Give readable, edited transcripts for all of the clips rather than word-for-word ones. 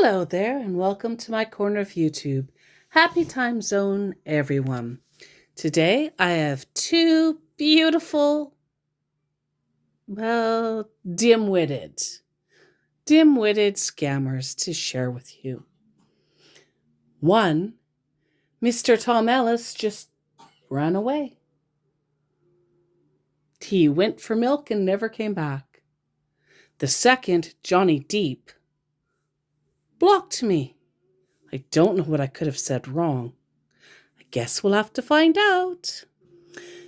Hello there, and welcome to my corner of YouTube. Happy time zone, everyone. Today I have two beautiful, dim-witted scammers to share with you. One, Mr. Tom Ellis just ran away. He went for milk and never came back. The second, Johnny Deep, blocked me. I don't know what I could have said wrong. I guess we'll have to find out.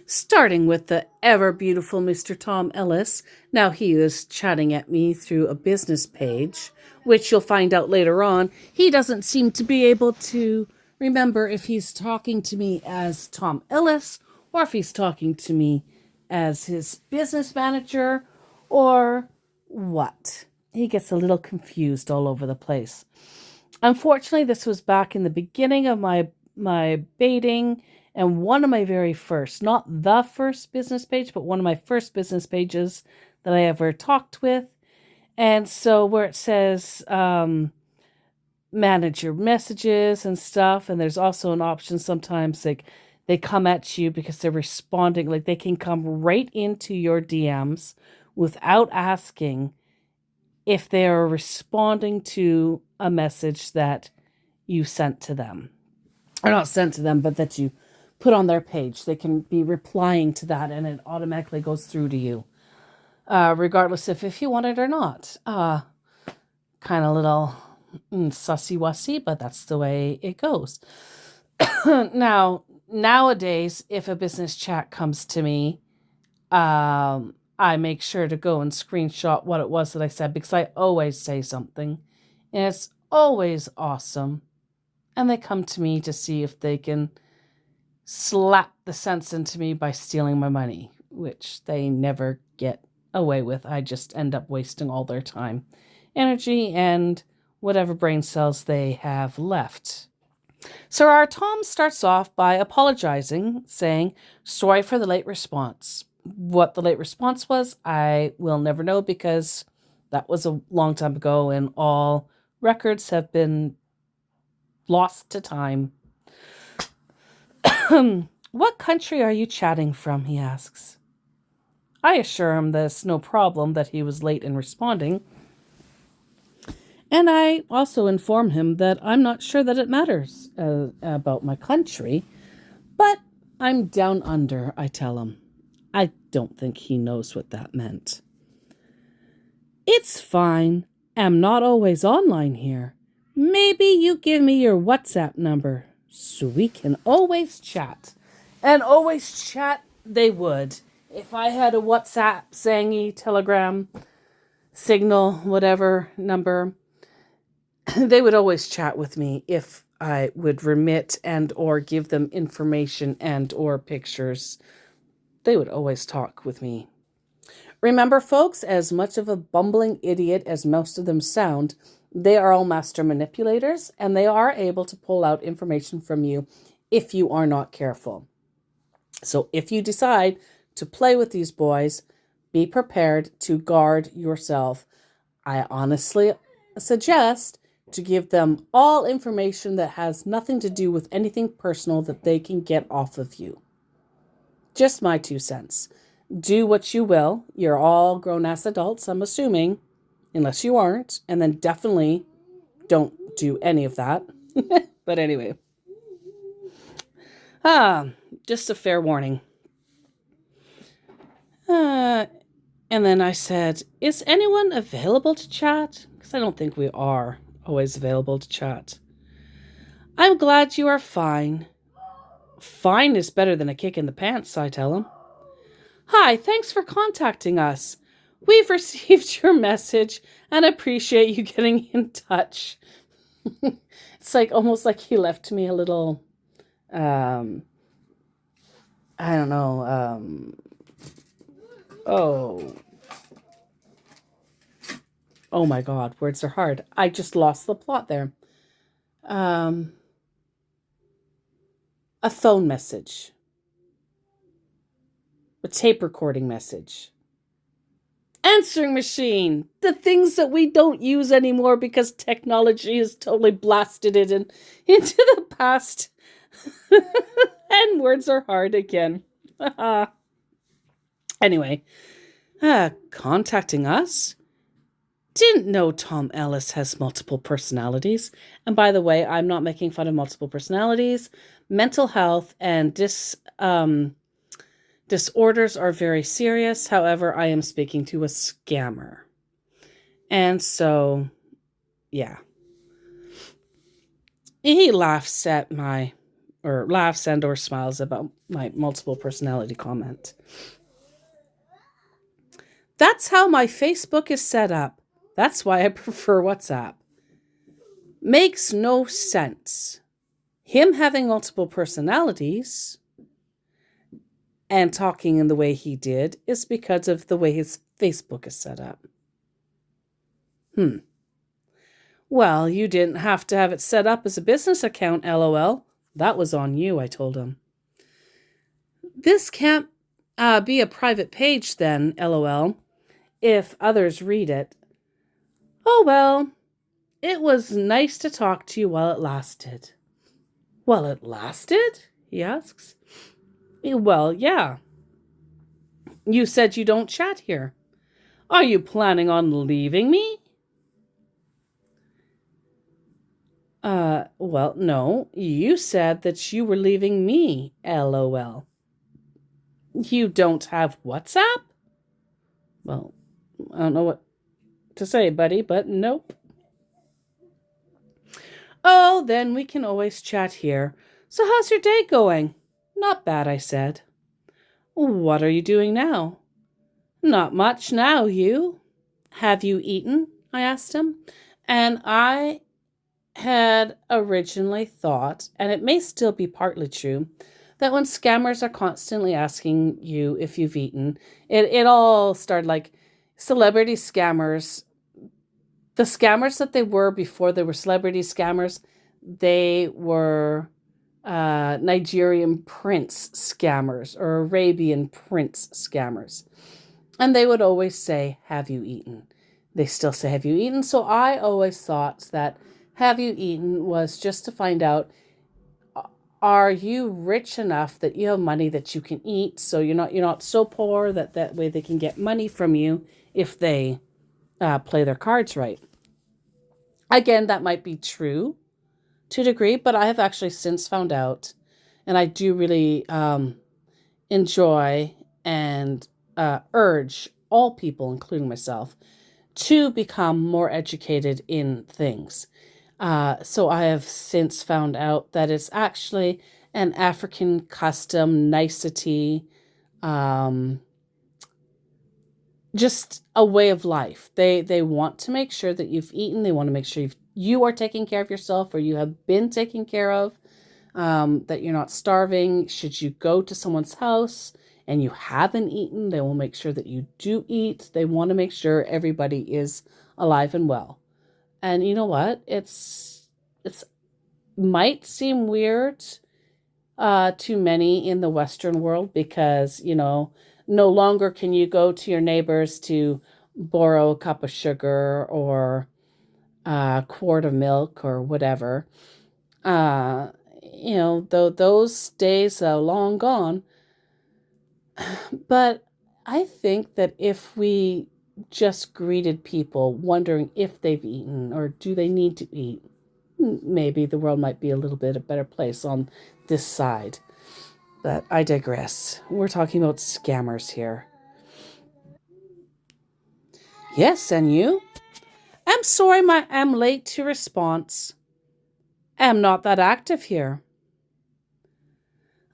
Starting with the ever beautiful Mr. Tom Ellis. Now he is chatting at me through a business page, which you'll find out later on. He doesn't seem to be able to remember if he's talking to me as Tom Ellis or if he's talking to me as his business manager or what. He gets a little confused all over the place. Unfortunately, this was back in the beginning of my baiting, and one of my very first, not the first business page, but one of my first business pages that I ever talked with. And so where it says manage your messages and stuff, and there's also an option sometimes like they come at you because they're responding, like they can come right into your DMs without asking if they are responding to a message that you sent to them. Or not sent to them, but that you put on their page. They can be replying to that and it automatically goes through to you. Regardless if you want it or not. Kind of little sussy-wussy, but that's the way it goes. Now, nowadays, if a business chat comes to me, I make sure to go and screenshot what it was that I said because I always say something. And it's always awesome. And they come to me to see if they can slap the sense into me by stealing my money, which they never get away with. I just end up wasting all their time, energy, and whatever brain cells they have left. So our Tom starts off by apologizing, saying, sorry for the late response. What the late response was, I will never know because that was a long time ago and all records have been lost to time. What country are you chatting from, he asks. I assure him that it's no problem that he was late in responding. And I also inform him that I'm not sure that it matters about my country, but I'm down under, I tell him. I don't think he knows what that meant. It's fine. I'm not always online here. Maybe you give me your WhatsApp number so we can always chat. And always chat they would. If I had a WhatsApp, Zangy, Telegram, Signal, whatever number, they would always chat with me if I would remit and or give them information and or pictures. They would always talk with me. Remember, folks, as much of a bumbling idiot as most of them sound, they are all master manipulators, and they are able to pull out information from you if you are not careful. So if you decide to play with these boys, be prepared to guard yourself. I honestly suggest to give them all information that has nothing to do with anything personal that they can get off of you. Just my 2 cents. Do what you will. You're all grown-ass adults, I'm assuming, unless you aren't, and then definitely don't do any of that. But anyway. Just a fair warning. And then I said, is anyone available to chat? Because I don't think we are always available to chat. I'm glad you are fine. Fine is better than a kick in the pants, I tell him. Hi, thanks for contacting us. We've received your message and appreciate you getting in touch. It's like almost like he left me a little, I don't know, oh my God, words are hard. I just lost the plot there. A phone message. A tape recording message. Answering machine. The things that we don't use anymore because technology has totally blasted it into the past. And words are hard again. Anyway, contacting us? Didn't know Tom Ellis has multiple personalities. And by the way, I'm not making fun of multiple personalities. Mental health and disorders are very serious. However, I am speaking to a scammer. And so, yeah. He laughs and or smiles about my multiple personality comment. That's how my Facebook is set up. That's why I prefer WhatsApp. Makes no sense. Him having multiple personalities and talking in the way he did is because of the way his Facebook is set up. Well, you didn't have to have it set up as a business account, LOL. That was on you, I told him. This can't be a private page then, LOL, if others read it. Oh well, it was nice to talk to you while it lasted. While it lasted? He asks. Well, yeah. You said you don't chat here. Are you planning on leaving me? Well, no. You said that you were leaving me, LOL. You don't have WhatsApp? Well, I don't know what to say, buddy, but nope. Oh, then we can always chat here. So how's your day going? Not bad, I said. What are you doing now? Not much now, you. Have you eaten? I asked him. And I had originally thought, and it may still be partly true, that when scammers are constantly asking you if you've eaten, it all started like celebrity scammers. The scammers that they were before they were celebrity scammers, they were Nigerian prince scammers or Arabian prince scammers. And they would always say, have you eaten? They still say, have you eaten? So I always thought that have you eaten was just to find out, are you rich enough that you have money that you can eat? So you're not so poor that way they can get money from you if they play their cards right. Again, that might be true to a degree, but I have actually since found out, and I do really enjoy and urge all people, including myself, to become more educated in things. So I have since found out that it's actually an African custom nicety, just a way of life. They want to make sure that you've eaten. They want to make sure you are taking care of yourself or you have been taken care of, that you're not starving. Should you go to someone's house and you haven't eaten, they will make sure that you do eat. They want to make sure everybody is alive and well. And you know what? It's might seem weird to many in the Western world because, no longer can you go to your neighbors to borrow a cup of sugar or a quart of milk or whatever. Though those days are long gone. But I think that if we just greeted people wondering if they've eaten or do they need to eat, maybe the world might be a little bit a better place on this side. But I digress. We're talking about scammers here. Yes, and you? I'm sorry I'm late to response. I'm not that active here.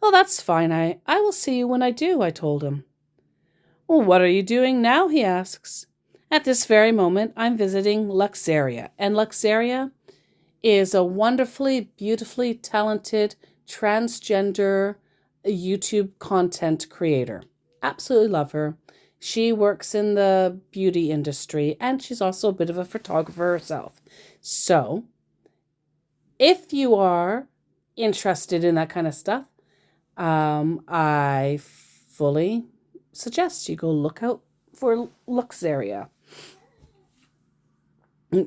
Oh, that's fine. I will see you when I do, I told him. Well, what are you doing now, he asks. At this very moment, I'm visiting Luxaria, and Luxaria is a wonderfully, beautifully talented transgender YouTube content creator. Absolutely love her. She works in the beauty industry, and she's also a bit of a photographer herself. So, if you are interested in that kind of stuff, I fully suggest you go look out for Luxaria.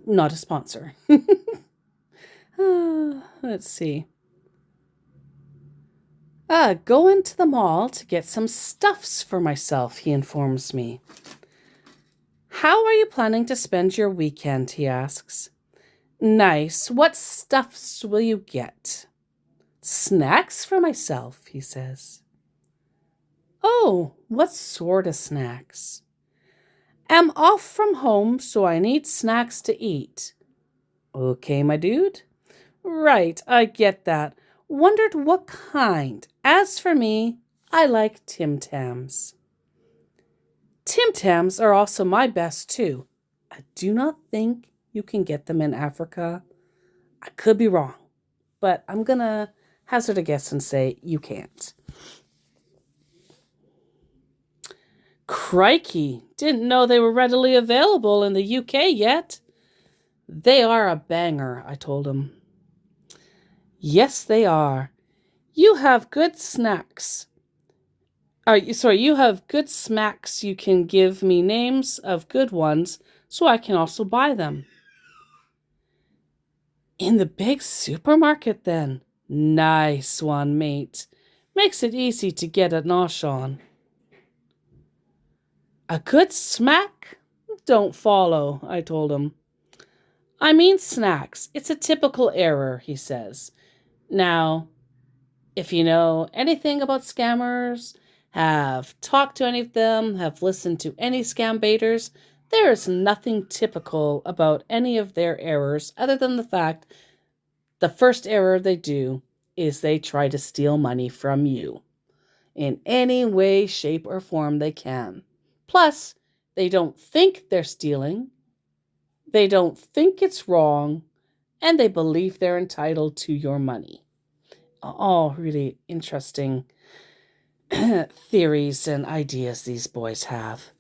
Not a sponsor. Let's see. Going to the mall to get some stuffs for myself, he informs me. How are you planning to spend your weekend, he asks. Nice. What stuffs will you get? Snacks for myself, he says. Oh, what sort of snacks? Am off from home, so I need snacks to eat. Okay, my dude. Right, I get that. Wondered what kind. As for me, I like Tim Tams. Tim Tams are also my best too. I do not think you can get them in Africa. I could be wrong, but I'm gonna hazard a guess and say you can't. Crikey, didn't know they were readily available in the UK yet. They are a banger, I told him. Yes, they are. You have good snacks. You have good smacks. You can give me names of good ones so I can also buy them. In the big supermarket, then. Nice one, mate. Makes it easy to get a nosh on. A good smack? Don't follow, I told him. I mean snacks. It's a typical error, he says. Now, if you know anything about scammers, have talked to any of them, have listened to any scam baiters, there is nothing typical about any of their errors other than the fact the first error they do is they try to steal money from you in any way, shape, or form they can. Plus, they don't think they're stealing, they don't think it's wrong, and they believe they're entitled to your money. All really interesting theories and ideas these boys have.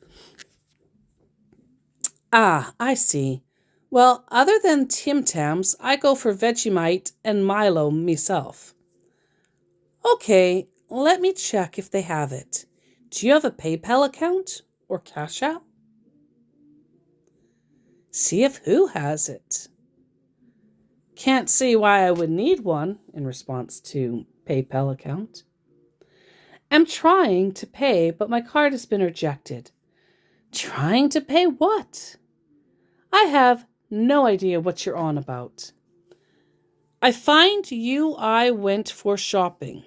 Ah, I see. Well, other than Tim Tams, I go for Vegemite and Milo myself. Okay, let me check if they have it. Do you have a PayPal account or Cash App? See if who has it. Can't see why I would need one in response to PayPal account. I'm trying to pay, but my card has been rejected. Trying to pay what? I have no idea what you're on about. I went for shopping.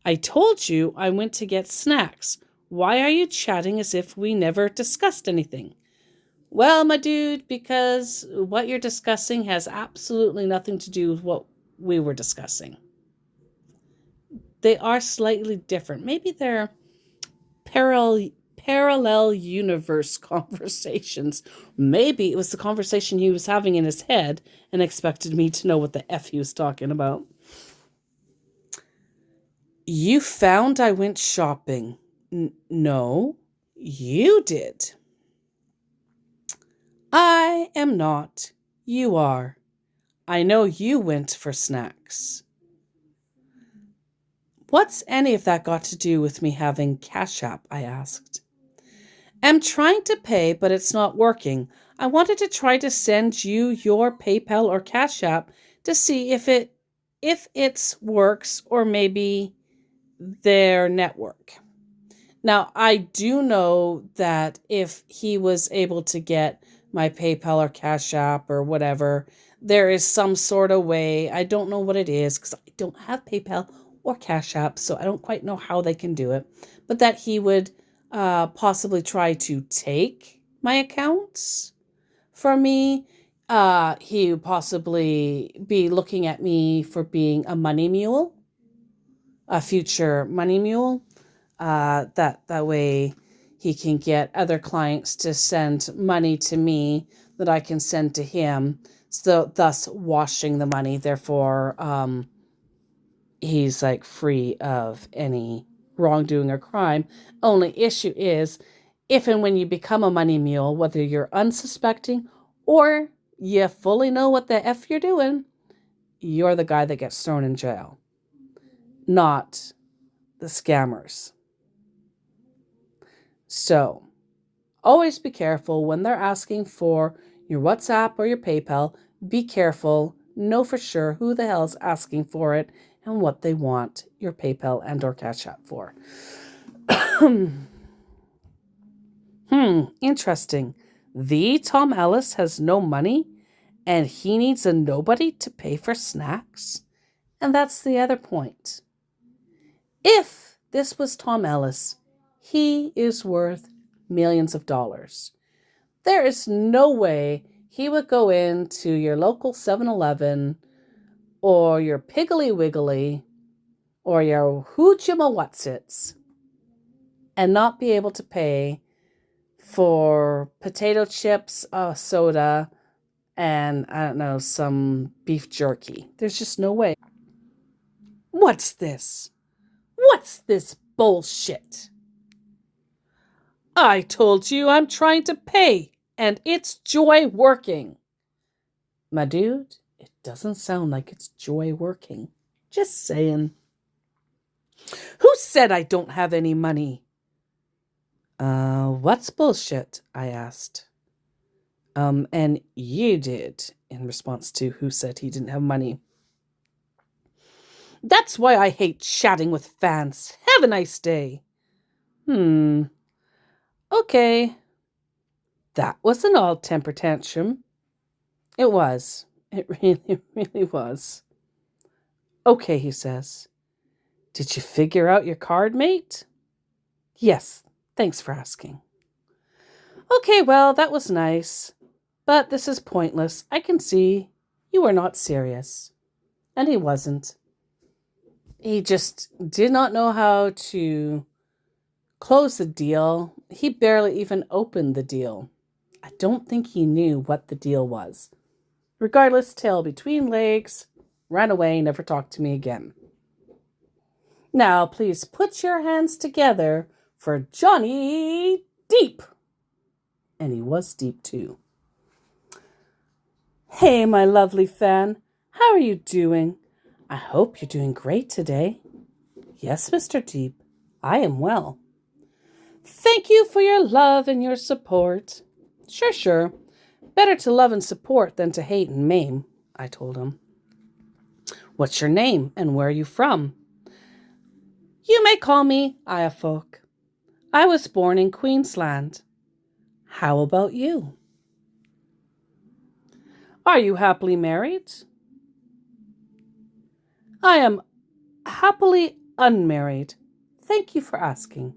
I told you I went to get snacks. Why are you chatting as if we never discussed anything? Well, my dude, because what you're discussing has absolutely nothing to do with what we were discussing. They are slightly different. Maybe they're parallel universe conversations. Maybe it was the conversation he was having in his head and expected me to know what the F he was talking about. You found I went shopping. No, you did. I am not. You are. I know you went for snacks. What's any of that got to do with me having Cash App? I asked. I'm trying to pay, but it's not working. I wanted to try to send you your PayPal or Cash App to see if it works or maybe their network. Now, I do know that if he was able to get my PayPal or Cash App or whatever, there is some sort of way. I don't know what it is because I don't have PayPal or Cash App, so I don't quite know how they can do it. But that he would possibly try to take my accounts from me. He would possibly be looking at me for being a money mule, a future money mule. That way he can get other clients to send money to me that I can send to him, so thus washing the money. Therefore, he's like free of any wrongdoing or crime. Only issue is if and when you become a money mule, whether you're unsuspecting or you fully know what the F you're doing, you're the guy that gets thrown in jail, not the scammers. So, always be careful when they're asking for your WhatsApp or your PayPal. Be careful. Know for sure who the hell's asking for it and what they want your PayPal and or Cash App for. Interesting. The Tom Ellis has no money and he needs a nobody to pay for snacks? And that's the other point. If this was Tom Ellis, he is worth millions of dollars. There is no way he would go into your local 7-Eleven or your Piggly Wiggly or your Hoojima Whatsits and not be able to pay for potato chips, soda, and I don't know, some beef jerky. There's just no way. What's this? What's this bullshit? I told you I'm trying to pay, and it's Joy working. My dude, it doesn't sound like it's Joy working. Just saying. Who said I don't have any money? What's bullshit? I asked. And you did, in response to who said he didn't have money. That's why I hate chatting with fans. Have a nice day. Okay. That was an odd temper tantrum. It was. It really was. Okay, he says. Did you figure out your card, mate? Yes, thanks for asking. Okay, well, that was nice. But this is pointless. I can see you are not serious. And he wasn't. He just did not know how to close the deal. He barely even opened the deal. I don't think he knew what the deal was. Regardless, tail between legs, ran away, never talked to me again. Now, please put your hands together for Johnny Deep. And he was deep too. Hey, my lovely fan. How are you doing? I hope you're doing great today. Yes, Mr. Deep, I am well. Thank you for your love and your support. Sure. Better to love and support than to hate and maim, I told him. What's your name and where are you from? You may call me Ayafolk. I was born in Queensland. How about you? Are you happily married? I am happily unmarried. Thank you for asking.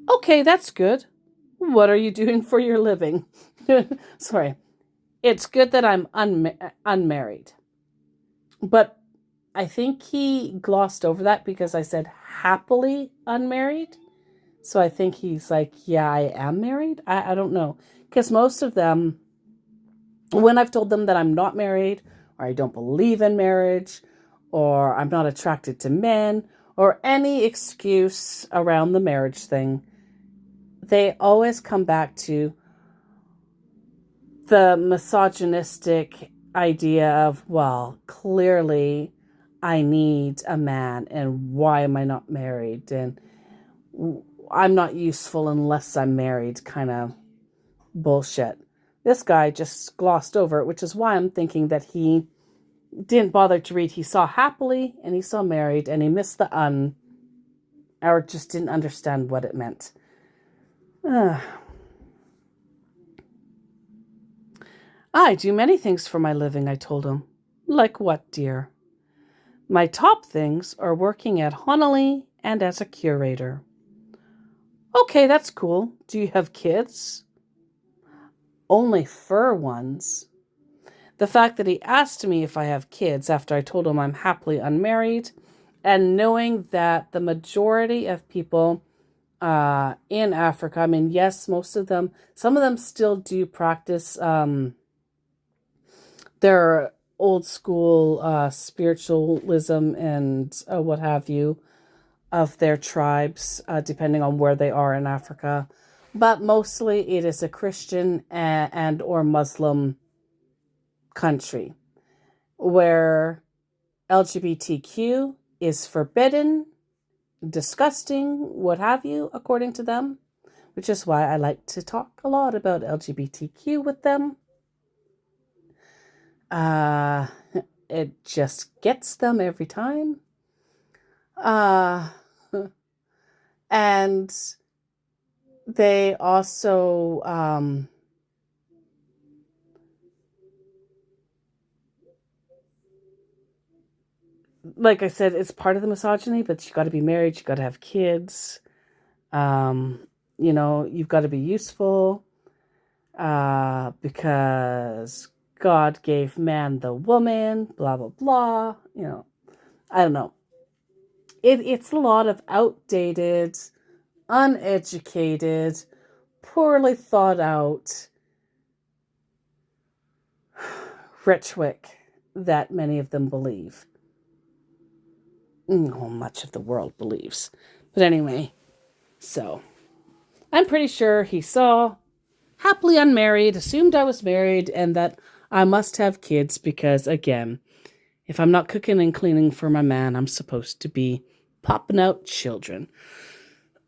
Okay, that's good. What are you doing for your living? Sorry. It's good that I'm unmarried. But I think he glossed over that because I said happily unmarried. So I think he's like, yeah, I am married. I don't know. Because most of them, when I've told them that I'm not married, or I don't believe in marriage, or I'm not attracted to men, or any excuse around the marriage thing, they always come back to the misogynistic idea of, well, clearly I need a man, and why am I not married? And I'm not useful unless I'm married kind of bullshit. This guy just glossed over it, which is why I'm thinking that he didn't bother to read. He saw happily and he saw married and he missed the or just didn't understand what it meant. I do many things for my living, I told him. Like what, dear? My top things are working at Honolulu and as a curator. Okay, that's cool. Do you have kids? Only fur ones. The fact that he asked me if I have kids after I told him I'm happily unmarried, and knowing that the majority of people in Africa, I mean, yes, most of them, some of them still do practice their old school spiritualism and what have you of their tribes, depending on where they are in Africa. But mostly it is a Christian and or Muslim country where LGBTQ is forbidden, disgusting, what have you, according to them, which is why I like to talk a lot about LGBTQ with them. It just gets them every time. And they also, like I said, it's part of the misogyny, but you got to be married, you got to have kids. You've got to be useful, because God gave man the woman, blah, blah, blah. I don't know. It's a lot of outdated, uneducated, poorly thought out rhetoric that many of them believe. Much of the world believes. But anyway, so I'm pretty sure he saw happily unmarried, assumed I was married, and that I must have kids because, again, if I'm not cooking and cleaning for my man, I'm supposed to be popping out children.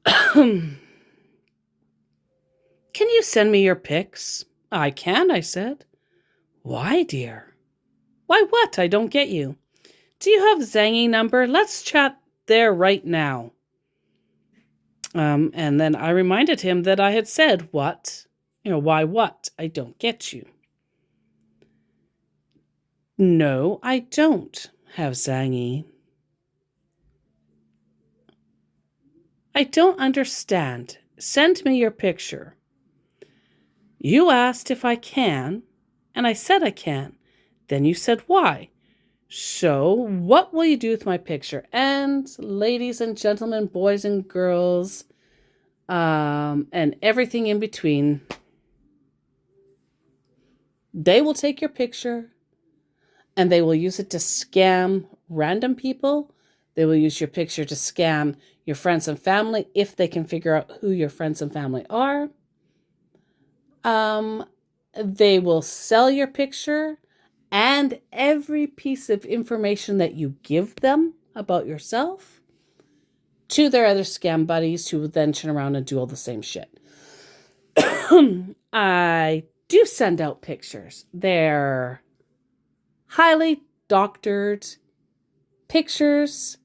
Can you send me your pics? I can, I said. Why, dear? Why what? I don't get you. Do you have Zangy number? Let's chat there right now. And then I reminded him that I had said, what? Why what? I don't get you. No, I don't have Zangy. I don't understand. Send me your picture. You asked if I can, and I said I can. Then you said why. So, what will you do with my picture? And ladies and gentlemen, boys and girls, and everything in between, they will take your picture and they will use it to scam random people. They will use your picture to scam your friends and family if they can figure out who your friends and family are. They will sell your picture and every piece of information that you give them about yourself to their other scam buddies who will then turn around and do all the same shit. I do send out pictures. They're highly doctored pictures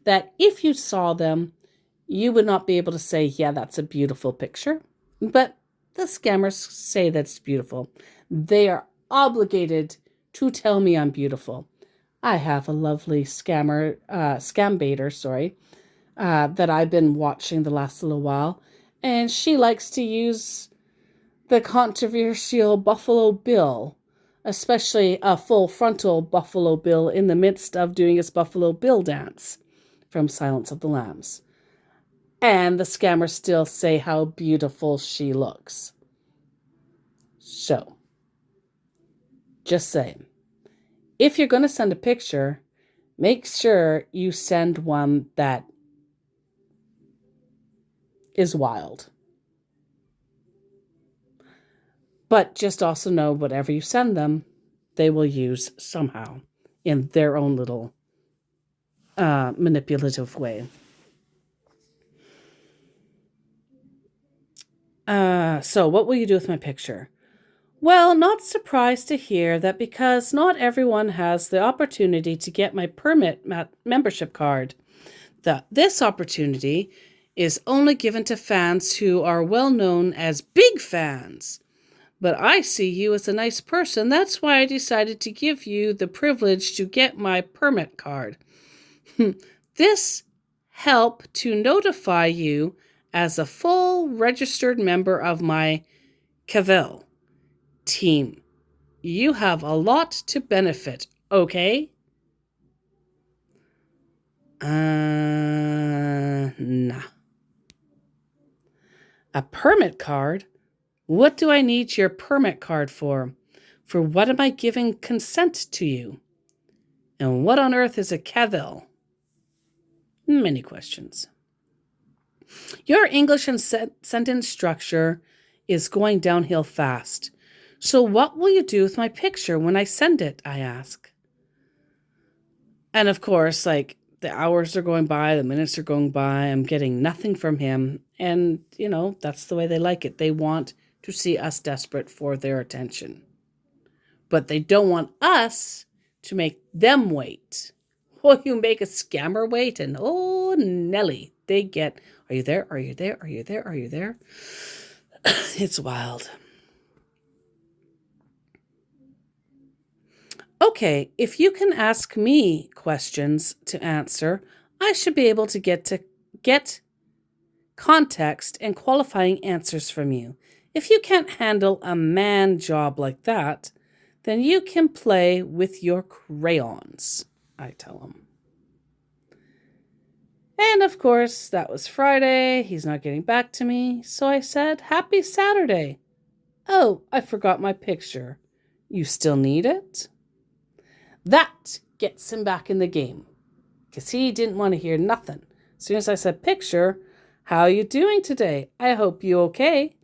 that if you saw them, you would not be able to say, yeah, that's a beautiful picture. But the scammers say that's beautiful. They are obligated to tell me I'm beautiful. I have a lovely scam baiter, that I've been watching the last little while. And she likes to use the controversial Buffalo Bill, especially a full frontal Buffalo Bill in the midst of doing his Buffalo Bill dance from Silence of the Lambs. And the scammers still say how beautiful she looks. So, just saying. If you're going to send a picture, make sure you send one that is wild. But just also know whatever you send them, they will use somehow in their own little manipulative way. So what will you do with my picture? Well, not surprised to hear that because not everyone has the opportunity to get my permit membership card. This opportunity is only given to fans who are well known as big fans. But I see you as a nice person. That's why I decided to give you the privilege to get my permit card. This help to notify you as a full registered member of my Cavell team. You have a lot to benefit, okay? Nah. A permit card? What do I need your permit card for? For what am I giving consent to you? And what on earth is a Cavell? Many questions. Your English and sentence structure is going downhill fast. So what will you do with my picture when I send it, I ask. And of course, the hours are going by, the minutes are going by, I'm getting nothing from him. And, that's the way they like it. They want to see us desperate for their attention. But they don't want us to make them wait. Well, you make a scammer wait, and oh, Nelly, they get, are you there? Are you there? Are you there? Are you there? It's wild. Okay, if you can ask me questions to answer, I should be able to get context and qualifying answers from you. If you can't handle a man job like that, then you can play with your crayons, I tell him. And of course, that was Friday. He's not getting back to me. So I said, Happy Saturday. Oh, I forgot my picture. You still need it? That gets him back in the game, because he didn't want to hear nothing. As soon as I said picture, how you doing today? I hope you okay.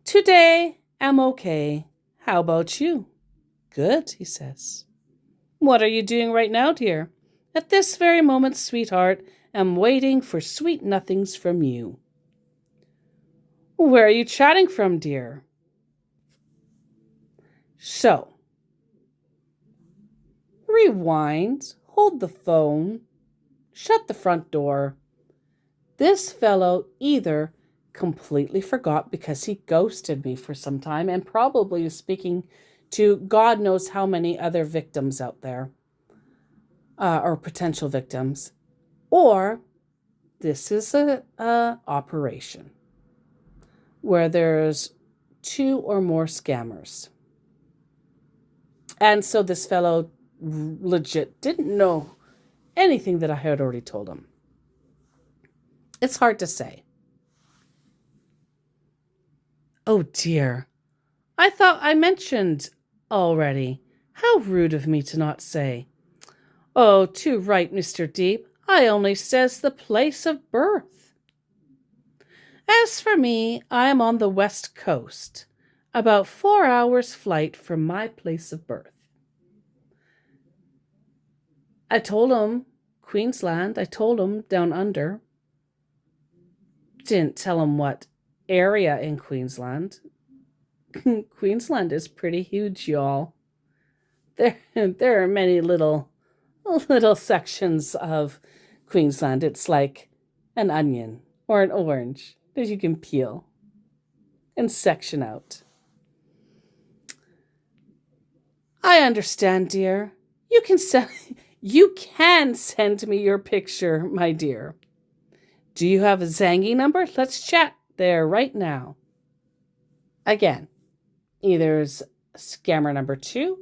Today, I'm okay. How about you? Good, he says. What are you doing right now, dear? At this very moment, sweetheart, I'm waiting for sweet nothings from you. Where are you chatting from, dear? So, rewind, hold the phone, shut the front door. This fellow either completely forgot because he ghosted me for some time and probably is speaking to God knows how many other victims out there, or potential victims, or this is a operation where there's 2 or more scammers. And so this fellow legit didn't know anything that I had already told him. It's hard to say. Oh dear. I thought I mentioned already. How rude of me to not say. Oh, too right, Mr. Deep. I only says the place of birth. As for me, I am on the west coast, about 4 hours' flight from my place of birth. I told him Queensland. I told him down under. Didn't tell him what area in Queensland. Queensland is pretty huge, y'all. There are many little sections of Queensland. It's like an onion or an orange that you can peel and section out. I understand, dear. You can send me your picture, my dear. Do you have a Zangy number? Let's chat there right now. Again, either it's scammer number 2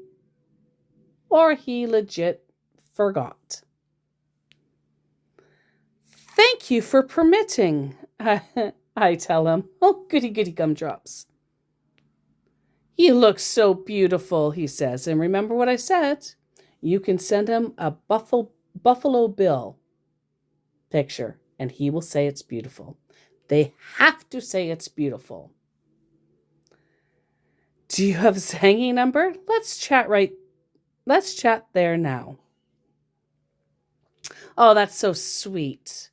or he legit forgot. Thank you for permitting, I tell him. Oh, goody gumdrops. You look so beautiful, he says. And remember what I said? You can send him a Buffalo Bill picture, and he will say it's beautiful. They have to say it's beautiful. Do you have a Zangy number? Let's chat there now. Oh, that's so sweet.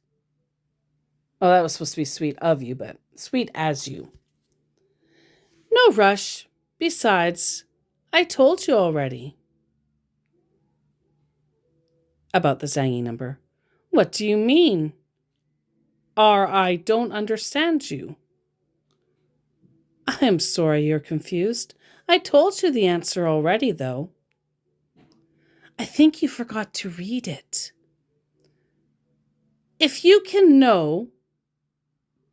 Oh, that was supposed to be sweet of you, but sweet as you. No rush. Besides, I told you already about the Zangy number. What do you mean? I don't understand you. I am sorry you're confused. I told you the answer already, though. I think you forgot to read it. If you can know,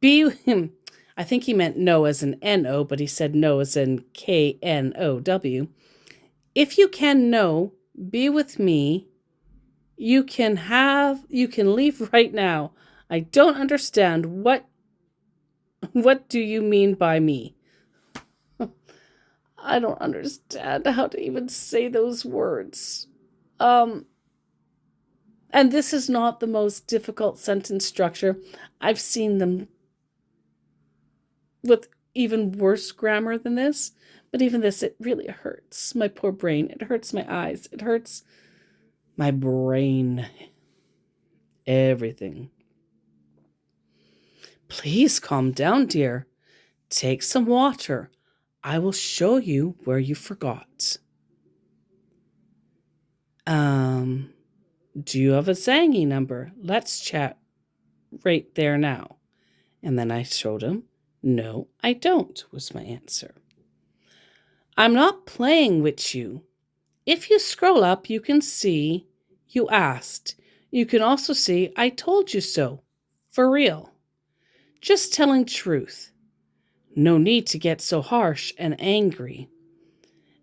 I think he meant no as an N-O, but he said no as in K-N-O-W. If you can know, be with me, you can leave right now. I don't understand. What do you mean by me? I don't understand how to even say those words. And this is not the most difficult sentence structure. I've seen them with even worse grammar than this. But even this, it really hurts my poor brain. It hurts my eyes. It hurts my brain. Everything. Please calm down, dear. Take some water. I will show you where you forgot. Do you have a Zangy number? Let's chat right there now. And then I showed him. No, I don't, was my answer. I'm not playing with you. If you scroll up, you can see you asked. You can also see I told you so. For real. Just telling truth. No need to get so harsh and angry.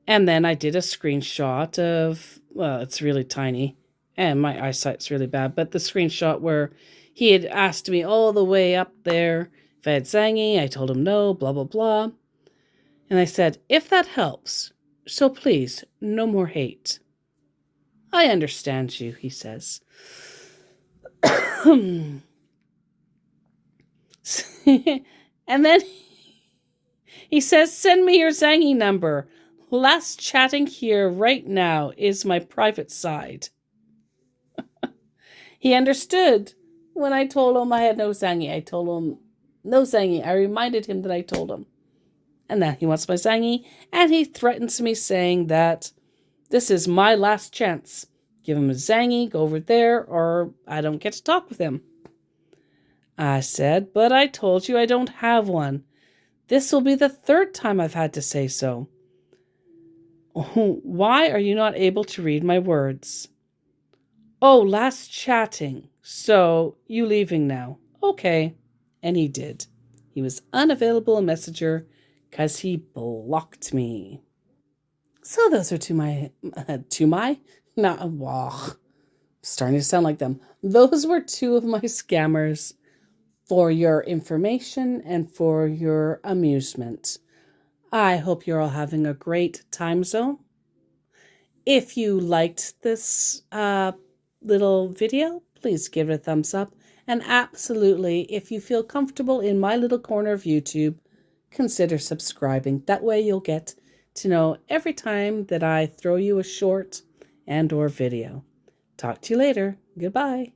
And then I did a screenshot of, well, it's really tiny and my eyesight's really bad, but the screenshot where he had asked me all the way up there if I had Zangy. I told him no, blah, blah, blah. And I said, if that helps, so please, no more hate. I understand you, he says. And then he says, send me your Zangy number. Last chatting here right now is my private side. He understood when I told him I had no Zangy. I told him no Zangy. I reminded him that I told him. And now he wants my Zangy, and he threatens me saying that this is my last chance. Give him a Zangy, go over there, or I don't get to talk with him. I said, but I told you I don't have one. This will be the third time I've had to say so. Why are you not able to read my words? Oh, last chatting. So, you leaving now? Okay. And he did. He was unavailable in Messenger because he blocked me. So those are starting to sound like them. Those were two of my scammers for your information and for your amusement. I hope you're all having a great time zone. If you liked this little video, please give it a thumbs up. And absolutely, if you feel comfortable in my little corner of YouTube, consider subscribing. That way you'll get to know every time that I throw you a short and or video. Talk to you later. Goodbye.